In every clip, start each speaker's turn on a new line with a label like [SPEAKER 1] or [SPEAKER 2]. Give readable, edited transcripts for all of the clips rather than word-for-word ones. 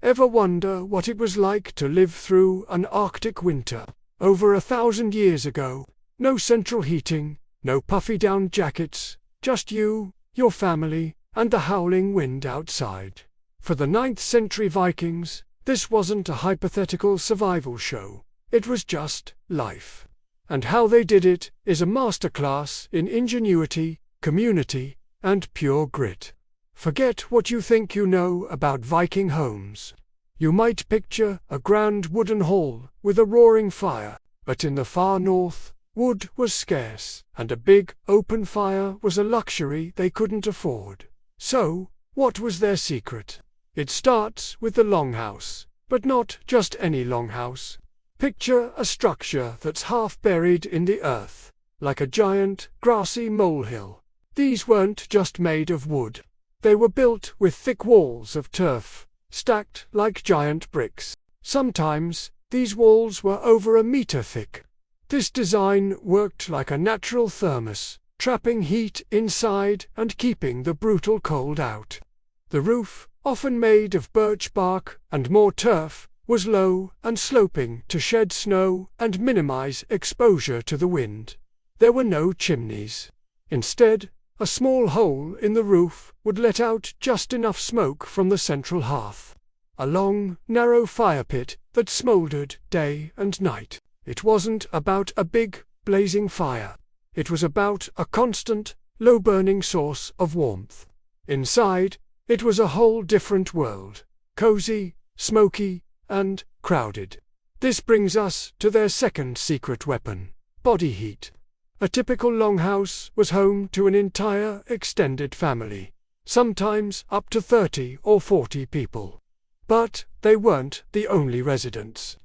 [SPEAKER 1] Ever wonder what it was like to live through an Arctic winter over 1,000 years ago? No central heating, no puffy down jackets, just you, your family, and the howling wind outside. For the 9th century Vikings, this wasn't a hypothetical survival show. It was just life. And how they did it is a masterclass in ingenuity, community, and pure grit. Forget what you think you know about Viking homes. You might picture a grand wooden hall with a roaring fire, but in the far north, wood was scarce, and a big, open fire was a luxury they couldn't afford. So, what was their secret? It starts with the longhouse, but not just any longhouse. Picture a structure that's half buried in the earth, like a giant, grassy molehill. These weren't just made of wood. They were built with thick walls of turf, stacked like giant bricks. Sometimes, these walls were over a meter thick. This design worked like a natural thermos, trapping heat inside and keeping the brutal cold out. The roof, often made of birch bark and more turf, was low and sloping to shed snow and minimize exposure to the wind. There were no chimneys. Instead, a small hole in the roof would let out just enough smoke from the central hearth. A long, narrow fire pit that smoldered day and night. It wasn't about a big, blazing fire. It was about a constant, low-burning source of warmth. Inside, it was a whole different world. Cozy, smoky, and crowded. This brings us to their second secret weapon: body heat. A typical longhouse was home to an entire extended family, sometimes up to 30 or 40 people. But they weren't the only residents.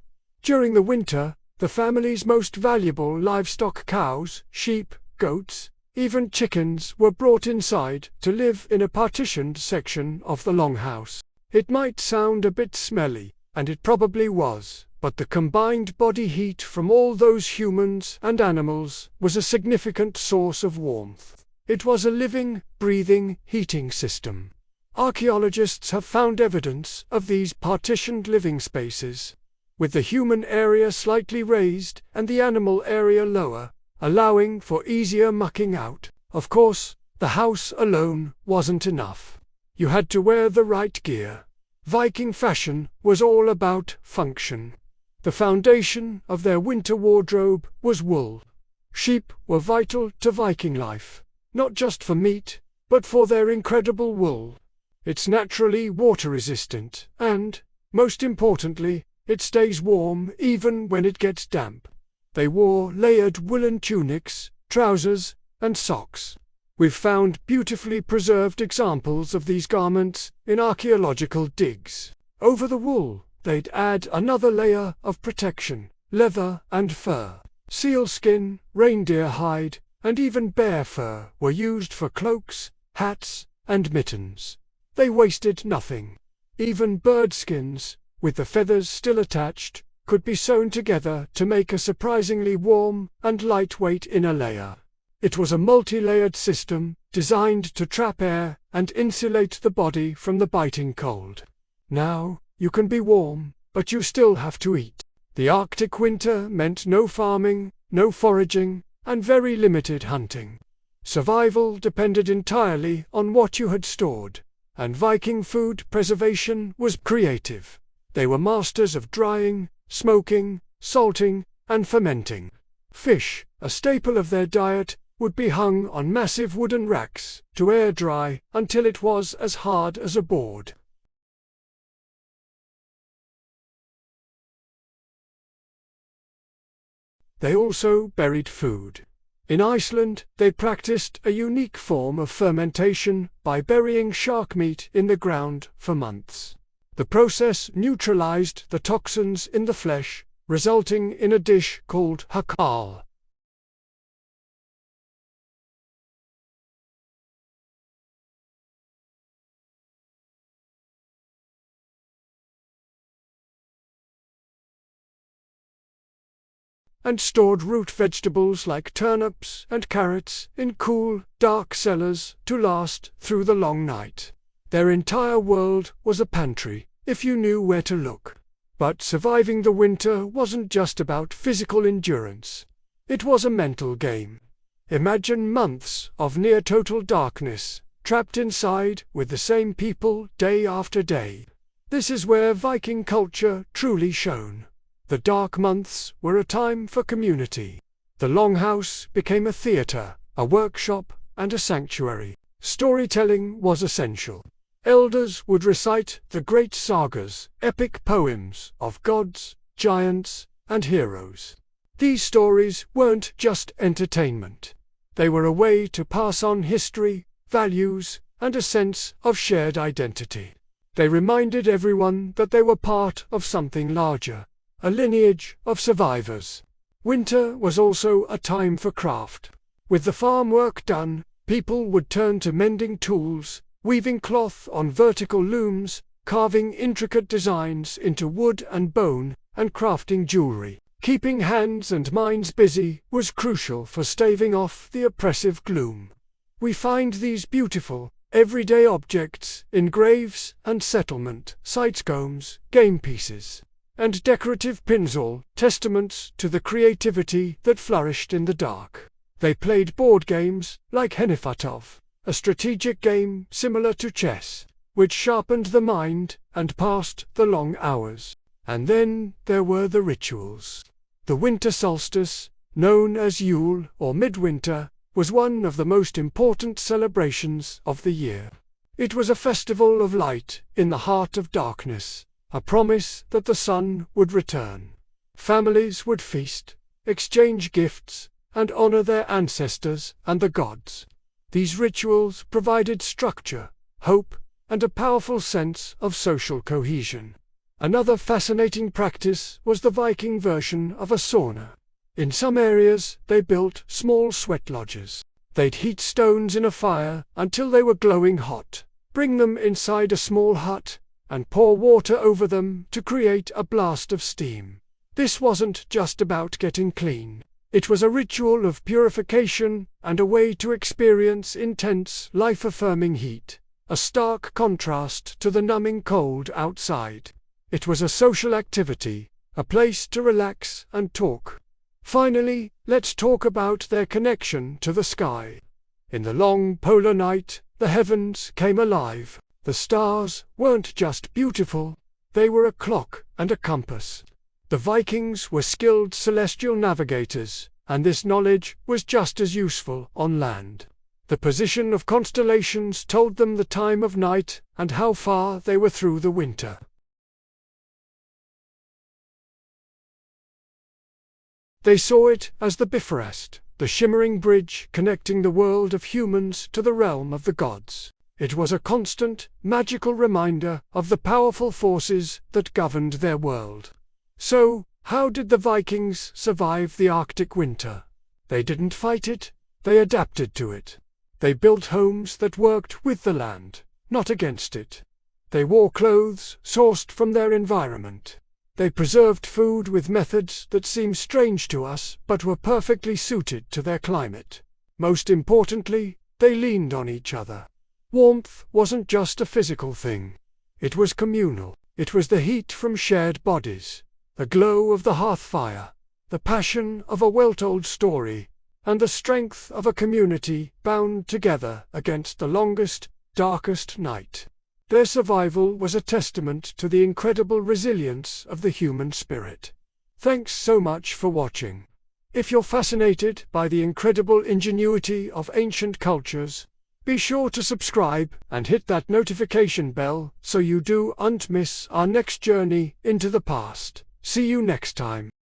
[SPEAKER 1] During the winter, the family's most valuable livestock, cows, sheep, goats, even chickens, were brought inside to live in a partitioned section of the longhouse. It might sound a bit smelly, and it probably was, but the combined body heat from all those humans and animals was a significant source of warmth. It was a living, breathing heating system. Archaeologists have found evidence of these partitioned living spaces, with the human area slightly raised and the animal area lower, allowing for easier mucking out. Of course, the house alone wasn't enough. You had to wear the right gear. Viking fashion was all about function. The foundation of their winter wardrobe was wool. Sheep were vital to Viking life, not just for meat, but for their incredible wool. It's naturally water-resistant, and, most importantly, it stays warm even when it gets damp. They wore layered woolen tunics, trousers, and socks. We've found beautifully preserved examples of these garments in archaeological digs. Over the wool, they'd add another layer of protection: leather and fur. Sealskin, reindeer hide, and even bear fur were used for cloaks, hats, and mittens. They wasted nothing. Even bird skins, with the feathers still attached, could be sewn together to make a surprisingly warm and lightweight inner layer. It was a multi-layered system designed to trap air and insulate the body from the biting cold. Now, you can be warm, but you still have to eat. The Arctic winter meant no farming, no foraging, and very limited hunting. Survival depended entirely on what you had stored, and Viking food preservation was creative. They were masters of drying, smoking, salting, and fermenting. Fish, a staple of their diet, would be hung on massive wooden racks to air dry until it was as hard as a board. They also buried food. In Iceland, they practiced a unique form of fermentation by burying shark meat in the ground for months. The process neutralized the toxins in the flesh, resulting in a dish called hakal. And stored root vegetables like turnips and carrots in cool, dark cellars to last through the long night. Their entire world was a pantry, if you knew where to look. But surviving the winter wasn't just about physical endurance. It was a mental game. Imagine months of near-total darkness, trapped inside with the same people day after day. This is where Viking culture truly shone. The dark months were a time for community. The longhouse became a theatre, a workshop, and a sanctuary. Storytelling was essential. Elders would recite the great sagas, epic poems of gods, giants, and heroes. These stories weren't just entertainment. They were a way to pass on history, values, and a sense of shared identity. They reminded everyone that they were part of something larger, a lineage of survivors. Winter was also a time for craft. With the farm work done, people would turn to mending tools, weaving cloth on vertical looms, carving intricate designs into wood and bone, and crafting jewelry. Keeping hands and minds busy was crucial for staving off the oppressive gloom. We find these beautiful, everyday objects in graves and settlement sites, combs, game pieces, and decorative pins, all testaments to the creativity that flourished in the dark. They played board games like Hennifatov, a strategic game similar to chess, which sharpened the mind and passed the long hours. And then there were the rituals. The winter solstice, known as Yule or midwinter, was one of the most important celebrations of the year. It was a festival of light in the heart of darkness, a promise that the sun would return. Families would feast, exchange gifts, and honor their ancestors and the gods. These rituals provided structure, hope, and a powerful sense of social cohesion. Another fascinating practice was the Viking version of a sauna. In some areas, they built small sweat lodges. They'd heat stones in a fire until they were glowing hot, bring them inside a small hut, and pour water over them to create a blast of steam. This wasn't just about getting clean. It was a ritual of purification and a way to experience intense, life-affirming heat, a stark contrast to the numbing cold outside. It was a social activity, a place to relax and talk. Finally, let's talk about their connection to the sky. In the long polar night, the heavens came alive. The stars weren't just beautiful, they were a clock and a compass. The Vikings were skilled celestial navigators, and this knowledge was just as useful on land. The position of constellations told them the time of night and how far they were through the winter. They saw it as the Bifrost, the shimmering bridge connecting the world of humans to the realm of the gods. It was a constant, magical reminder of the powerful forces that governed their world. So, how did the Vikings survive the Arctic winter? They didn't fight it, they adapted to it. They built homes that worked with the land, not against it. They wore clothes sourced from their environment. They preserved food with methods that seem strange to us but were perfectly suited to their climate. Most importantly, they leaned on each other. Warmth wasn't just a physical thing. It was communal. It was the heat from shared bodies, the glow of the hearth fire, the passion of a well-told story, and the strength of a community bound together against the longest, darkest night. Their survival was a testament to the incredible resilience of the human spirit. Thanks so much for watching. If you're fascinated by the incredible ingenuity of ancient cultures, be sure to subscribe and hit that notification bell so you don't miss our next journey into the past. See you next time.